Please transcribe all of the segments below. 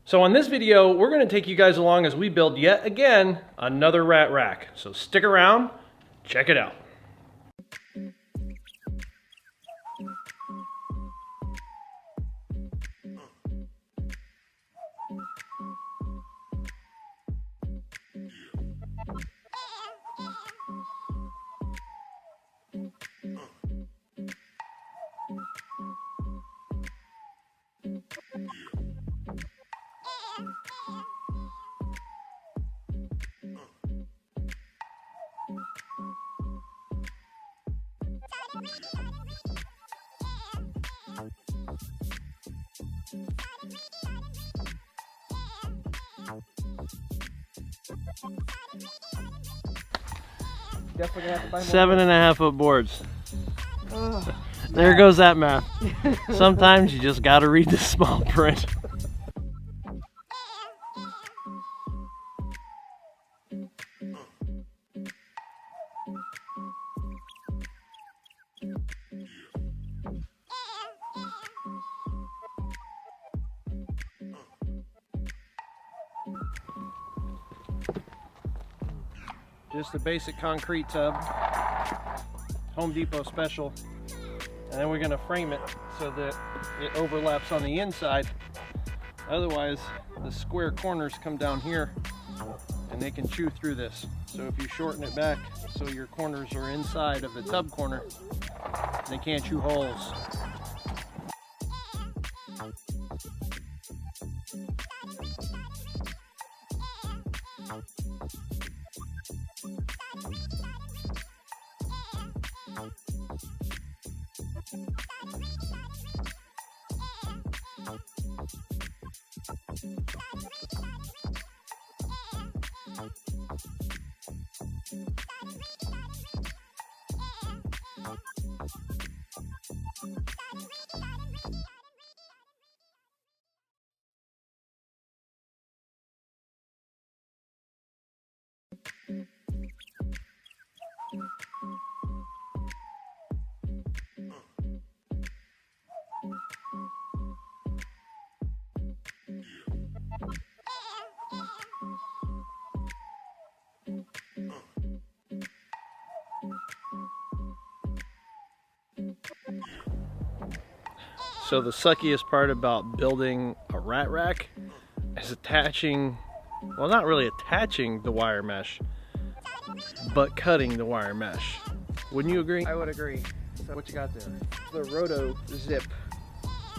So on this video, we're going to take you guys along as we build yet again another rat rack. So stick around, check it out. Definitely gonna have to buy more. 7.5 foot boards. There goes that math. Sometimes you just gotta read the small print. Just a basic concrete tub, Home Depot special, and then we're going to frame it so that it overlaps on the inside. Otherwise, the square corners come down here and they can chew through this. So if you shorten it back so your corners are inside of the tub corner, they can't chew holes. So the suckiest part about building a rat rack is attaching, well, not really attaching the wire mesh, but cutting the wire mesh. Wouldn't you agree? I would agree. So what you got there? The roto zip,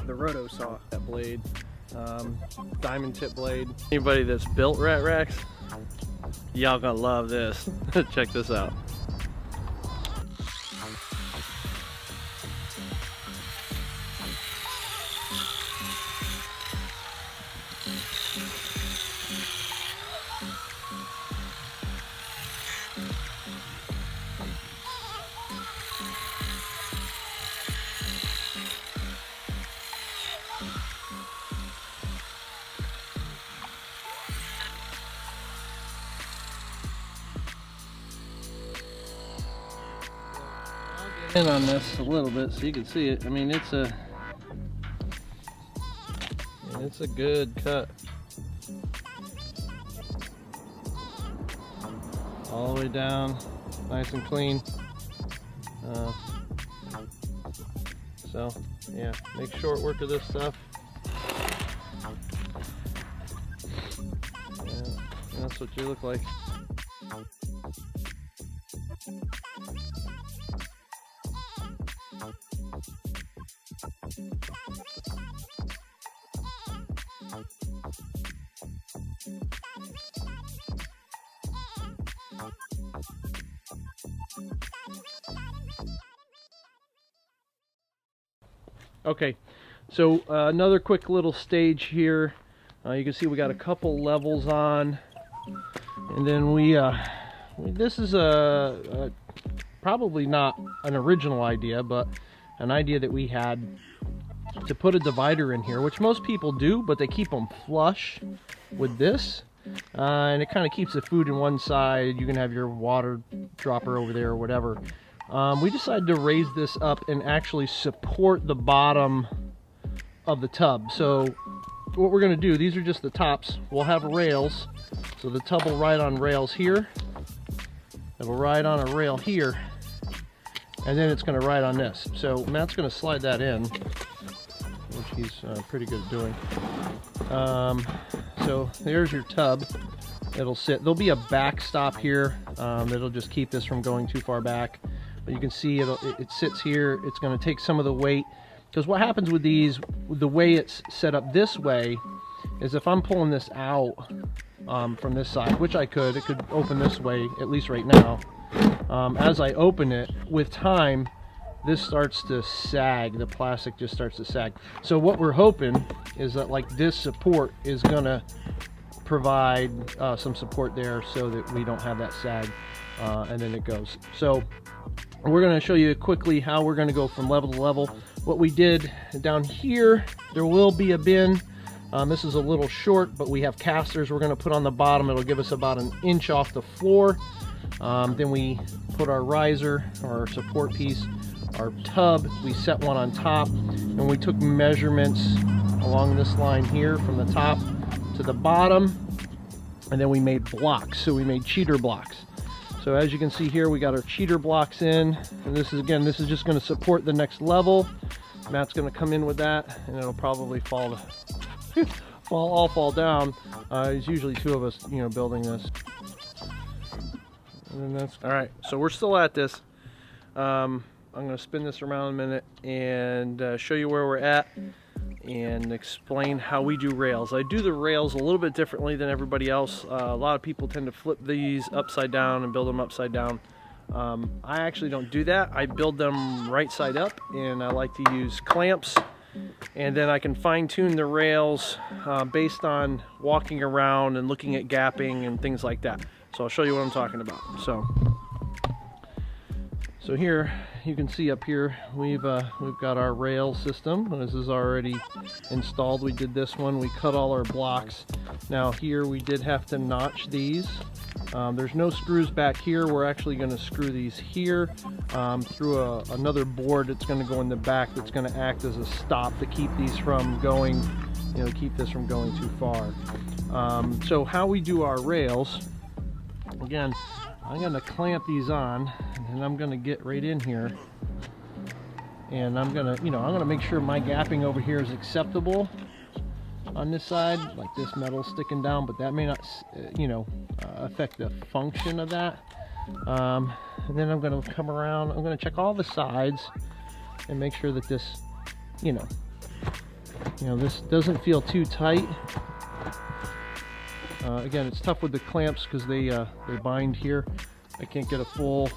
the roto saw. That blade, diamond tip blade. Anybody that's built rat racks, y'all gonna love this. Check this out. In on this a little bit so you can see it. I mean, it's a good cut all the way down, nice and clean. So yeah, make short work of this stuff. Yeah, that's what you look like. Okay, so another quick little stage here. You can see we got a couple levels on, and then this is probably not an original idea, but an idea that we had to put a divider in here, which most people do, but they keep them flush with this, and it kind of keeps the food in one side. You can have your water dropper over there or whatever. We decided to raise this up and actually support the bottom of the tub. So what we're going to do, these are just the tops. We'll have rails, so the tub will ride on rails here. It'll ride on a rail here, and then it's going to ride on this. So Matt's going to slide that in, which he's pretty good at doing. So there's your tub. It'll sit. There'll be a backstop here that'll just keep this from going too far back. But you can see it sits here. It's going to take some of the weight, because what happens with these, the way it's set up this way, is if I'm pulling this out from this side, which it could open this way, at least right now. As I open it, with time, this starts to sag. The plastic just starts to sag. So what we're hoping is that like this support is gonna provide some support there so that we don't have that sag, and then it goes. So we're going to show you quickly how we're going to go from level to level. What we did down here, there will be a bin. This is a little short, but we have casters we're going to put on the bottom. It'll give us about an inch off the floor. Then we put our riser, or our support piece, our tub. We set one on top, and we took measurements along this line here from the top to the bottom, and then we made blocks. So we made cheater blocks. So as you can see here, we got our cheater blocks in, and this is just going to support the next level. Matt's going to come in with that, and it'll probably fall down. There's usually two of us, building this. And then that's all right. So we're still at this. I'm going to spin this around a minute and show you where we're at and explain how we do rails. I do the rails a little bit differently than everybody else. A lot of people tend to flip these upside down and build them upside down. I actually don't do that. I build them right side up, and I like to use clamps, and then I can fine-tune the rails based on walking around and looking at gapping and things like that. So I'll show you what I'm talking about. So here you can see up here we've got our rail system. This is already installed. We did this one. We cut all our blocks. Now here we did have to notch these. There's no screws back here. We're actually going to screw these here through another board that's going to go in the back, that's going to act as a stop to keep these from going, keep this from going too far. So how we do our rails, again, I'm going to clamp these on, and I'm going to get right in here, and I'm going to make sure my gapping over here is acceptable on this side. Like this metal sticking down, but that may not affect the function of that. And then I'm going to come around, I'm going to check all the sides and make sure that this this doesn't feel too tight. Again, it's tough with the clamps because they bind here. I can't get a full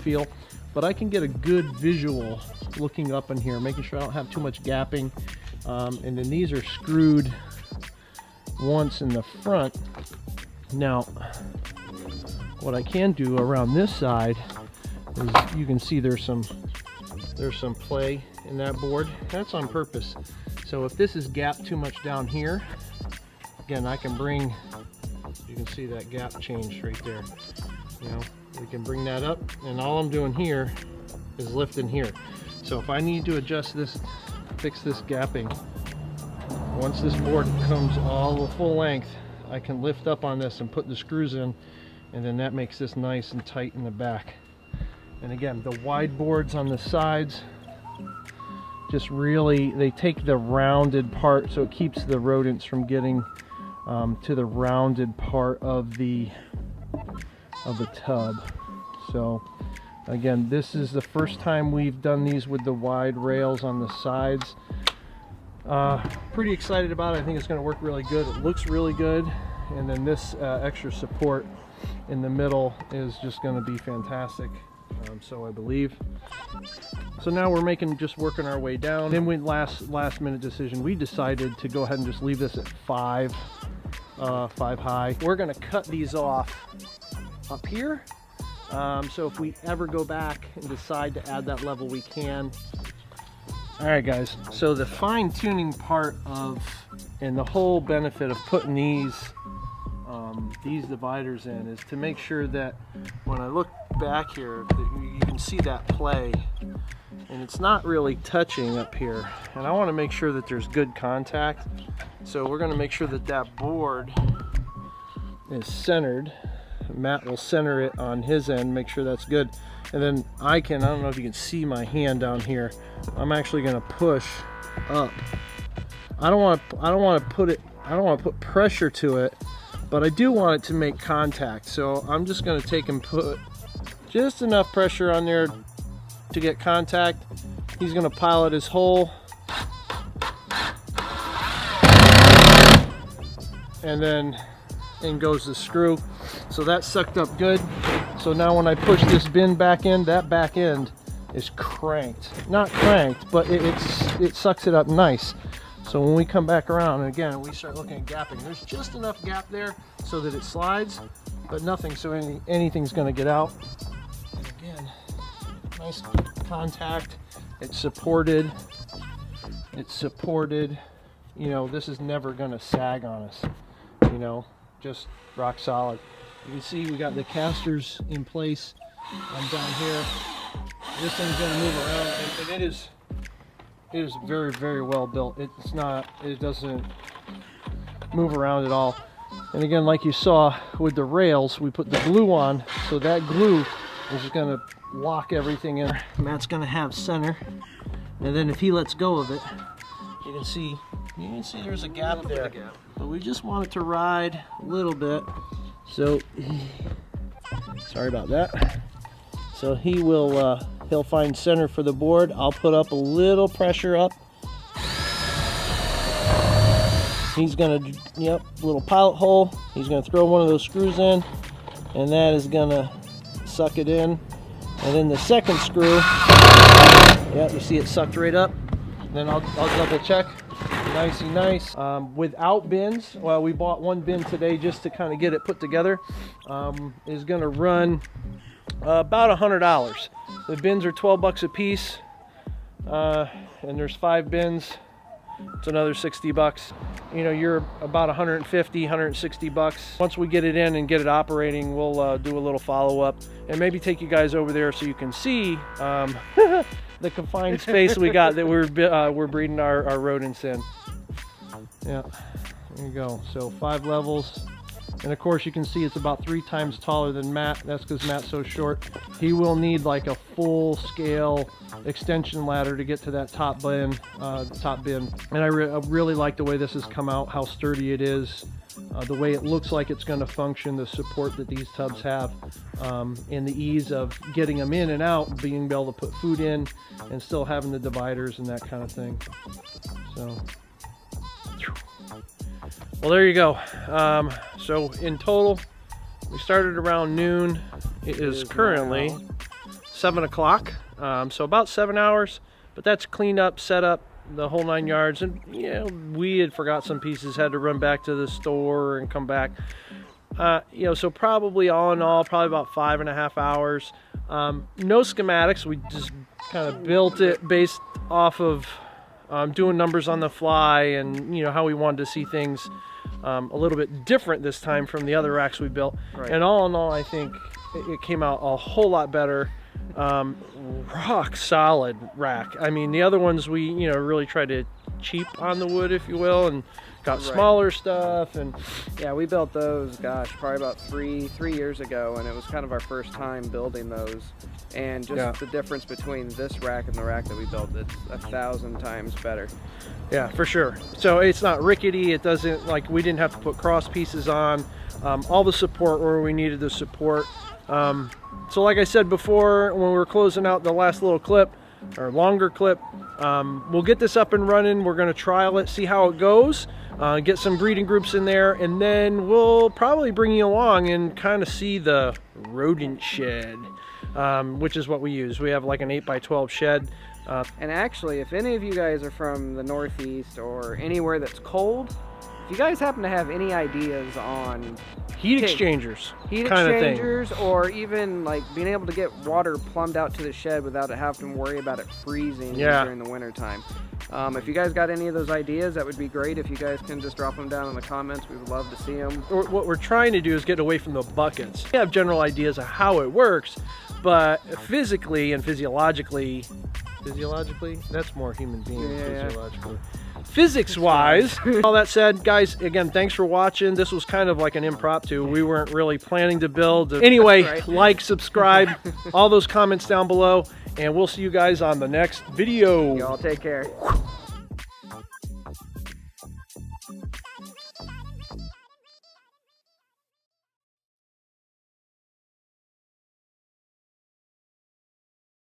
feel, but I can get a good visual looking up in here, making sure I don't have too much gapping. And then these are screwed once in the front. Now, what I can do around this side is, you can see there's some play in that board. That's on purpose. So if this is gapped too much down here, again, I can bring, you can see that gap change right there. We can bring that up, and all I'm doing here is lifting here. So if I need to adjust this, fix this gapping, once this board comes all the full length, I can lift up on this and put the screws in, and then that makes this nice and tight in the back. And again, the wide boards on the sides just really, they take the rounded part, so it keeps the rodents from getting to the rounded part of the tub. So again, this is the first time we've done these with the wide rails on the sides. Pretty excited about it. I think it's going to work really good. It looks really good, and then this extra support in the middle is just going to be fantastic. So I believe. So now we're just working our way down. Then we last minute decision, we decided to go ahead and just leave this at 5 high. We're going to cut these off up here. So if we ever go back and decide to add that level, we can. All right, guys. So the fine-tuning part and the whole benefit of putting these dividers in is to make sure that when I look back here, that you can see that play, and it's not really touching up here. And I want to make sure that there's good contact. So we're gonna make sure that that board is centered. Matt will center it on his end, make sure that's good. And then I don't know if you can see my hand down here. I'm actually gonna push up. I don't want to put pressure to it, but I do want it to make contact. So I'm just gonna take and put just enough pressure on there to get contact. He's gonna pilot his hole. And then in goes the screw. So that sucked up good. So now when I push this bin back in, that back end is cranked. Not cranked, but it sucks it up nice. So when we come back around, and again, we start looking at gapping. There's just enough gap there so that it slides, but nothing so anything's gonna get out. And again, nice contact. It's supported. It's supported. You know, this is never gonna sag on us. You know, just rock solid. You can see we got the casters in place. I'm down here. This thing's gonna move around, and it is very, very well built. It doesn't move around at all. And again, like you saw with the rails, we put the glue on, so that glue is gonna lock everything in. Matt's gonna have center, and then if he lets go of it, you can see there's a gap there. But we just want it to ride a little bit. So, sorry about that. So he'll find center for the board. I'll put up a little pressure up. He's gonna, little pilot hole. He's gonna throw one of those screws in, and that is gonna suck it in. And then the second screw, you see it sucked right up. Then I'll double check. Nicey nice. Without bins, well, we bought one bin today just to kind of get it put together. Is gonna run about $100. The bins are 12 bucks a piece, and there's 5 bins. It's another 60 bucks. You know, you're about 150, 160 bucks. Once we get it in and get it operating, we'll do a little follow-up and maybe take you guys over there so you can see the confined space we got that we're breeding our rodents in. Yeah, there you go. So 5 levels. And of course you can see it's about 3 times taller than Matt. That's because Matt's so short. He will need like a full scale extension ladder to get to that top bin. And I really like the way this has come out, how sturdy it is, the way it looks like it's going to function, the support that these tubs have, and the ease of getting them in and out, being able to put food in and still having the dividers and that kind of thing. So, well, there you go. So in total, we started around noon. It is currently 7 o'clock, so about 7 hours, but that's cleaned up, set up, the whole 9 yards. And we had forgot some pieces, had to run back to the store and come back. So probably all in all, probably about 5.5 hours. No schematics, we just kind of built it based off of doing numbers on the fly, and how we wanted to see things a little bit different this time from the other racks we built. Right. And all in all, I think it came out a whole lot better. Rock solid rack. I mean, the other ones we really tried to cheap on the wood, if you will, and got smaller stuff. And yeah, we built those, gosh, probably about three years ago, and it was kind of our first time building those. And just the difference between this rack and the rack that we built, it's 1,000 times better. Yeah, for sure. So it's not rickety. It doesn't, like, we didn't have to put cross pieces on. All the support where we needed the support. So like I said before, when we were closing out the last little clip, or longer clip, we'll get this up and running. We're going to trial it, see how it goes, get some breeding groups in there, and then we'll probably bring you along and kind of see the rodent shed, which is what we use. We have like an 8x12 shed. And actually, if any of you guys are from the Northeast or anywhere that's cold, if you guys happen to have any ideas on heat exchangers, or even like being able to get water plumbed out to the shed without having to worry about it freezing during the winter time. If you guys got any of those ideas, that would be great. If you guys can just drop them down in the comments, we would love to see them. What we're trying to do is get away from the buckets. We have general ideas of how it works, but physically and physiologically, that's more human beings, physiologically. physics-wise. All that said, guys, again, thanks for watching. This was kind of like an impromptu. We weren't really planning to build. Anyway, right. like, subscribe, all those comments down below, and we'll see you guys on the next video. Y'all take care.